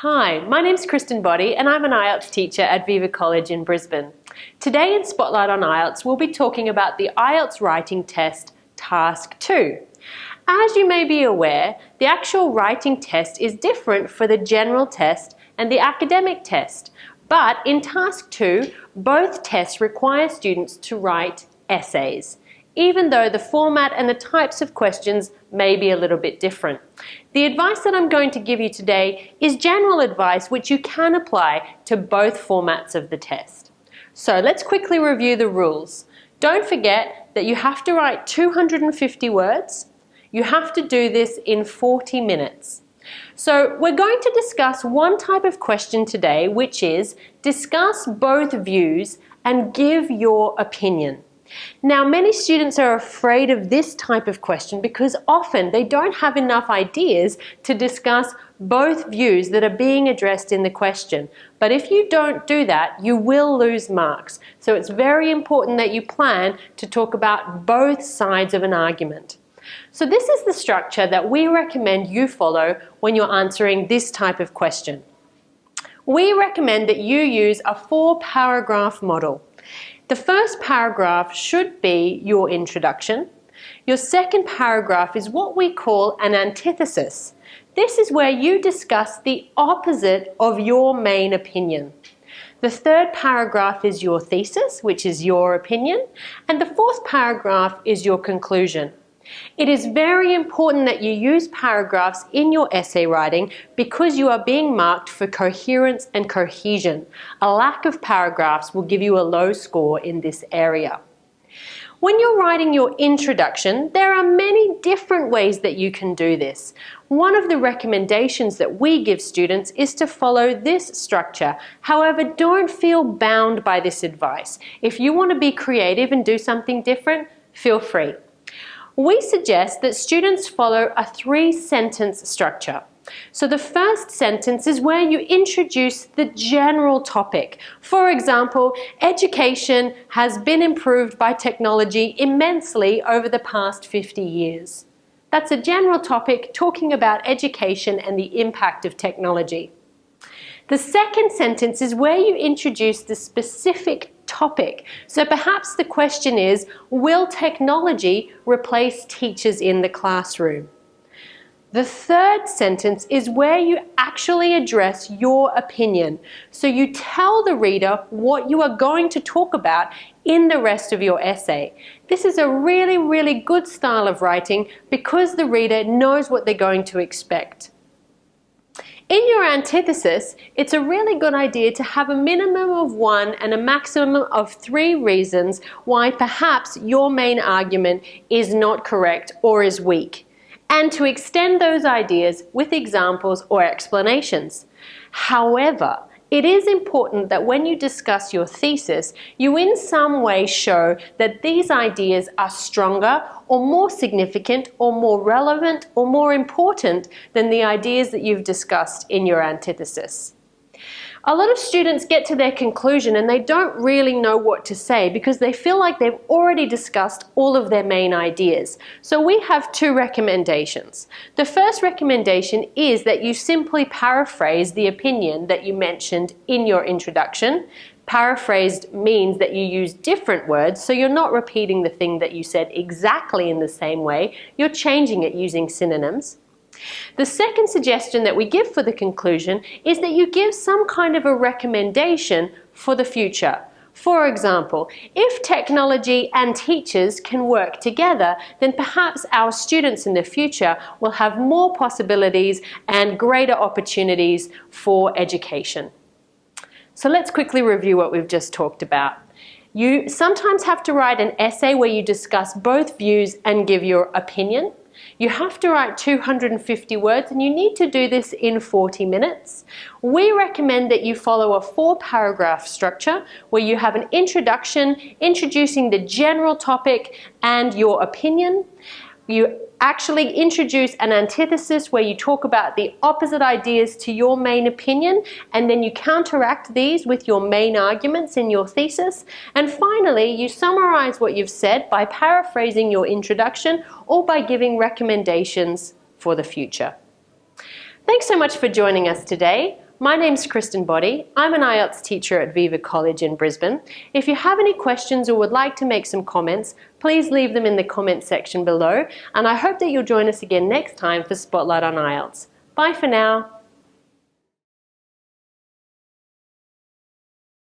Hi, my name's Kristen Boddy and I'm an IELTS teacher at Viva College in Brisbane. Today in Spotlight on IELTS, we'll be talking about the IELTS Writing Test, Task 2. As you may be aware, the actual writing test is different for the general test and the academic test. But in Task 2, both tests require students to write essays, even though the format and the types of questions may be a little bit different. The advice that I'm going to give you today is general advice which you can apply to both formats of the test. So let's quickly review the rules. Don't forget that you have to write 250 words. You have to do this in 40 minutes. So we're going to discuss one type of question today, which is discuss both views and give your opinion. Now, many students are afraid of this type of question because often they don't have enough ideas to discuss both views that are being addressed in the question. But if you don't do that, you will lose marks. So it's very important that you plan to talk about both sides of an argument. So this is the structure that we recommend you follow when you're answering this type of question. We recommend that you use a 4-paragraph model. The first paragraph should be your introduction. Your second paragraph is what we call an antithesis. This is where you discuss the opposite of your main opinion. The third paragraph is your thesis, which is your opinion, and the fourth paragraph is your conclusion. It is very important that you use paragraphs in your essay writing because you are being marked for coherence and cohesion. A lack of paragraphs will give you a low score in this area. When you're writing your introduction, there are many different ways that you can do this. One of the recommendations that we give students is to follow this structure. However, don't feel bound by this advice. If you want to be creative and do something different, feel free. We suggest that students follow a 3-sentence structure. So the first sentence is where you introduce the general topic. For example, education has been improved by technology immensely over the past 50 years. That's a general topic talking about education and the impact of technology. The second sentence is where you introduce the specific topic. So perhaps the question is, will technology replace teachers in the classroom? The third sentence is where you actually address your opinion. So you tell the reader what you are going to talk about in the rest of your essay. This is a really good style of writing because the reader knows what they're going to expect. In your antithesis, it's a really good idea to have a minimum of 1 and a maximum of 3 reasons why perhaps your main argument is not correct or is weak, and to extend those ideas with examples or explanations. However, it is important that when you discuss your thesis, you in some way show that these ideas are stronger or more significant or more relevant or more important than the ideas that you've discussed in your antithesis. A lot of students get to their conclusion and they don't really know what to say because they feel like they've already discussed all of their main ideas. So we have 2 recommendations. The first recommendation is that you simply paraphrase the opinion that you mentioned in your introduction. Paraphrased means that you use different words, so you're not repeating the thing that you said exactly in the same way, you're changing it using synonyms. The second suggestion that we give for the conclusion is that you give some kind of a recommendation for the future. For example, if technology and teachers can work together, then perhaps our students in the future will have more possibilities and greater opportunities for education. So let's quickly review what we've just talked about. You sometimes have to write an essay where you discuss both views and give your opinion. You have to write 250 words and you need to do this in 40 minutes. We recommend that you follow a 4-paragraph structure where you have an introduction introducing the general topic and your opinion. You actually introduce an antithesis where you talk about the opposite ideas to your main opinion, and then you counteract these with your main arguments in your thesis. And finally, you summarize what you've said by paraphrasing your introduction or by giving recommendations for the future. Thanks so much for joining us today. My name's Kristen Boddy. I'm an IELTS teacher at Viva College in Brisbane. If you have any questions or would like to make some comments, please leave them in the comment section below, and I hope that you'll join us again next time for Spotlight on IELTS. Bye for now.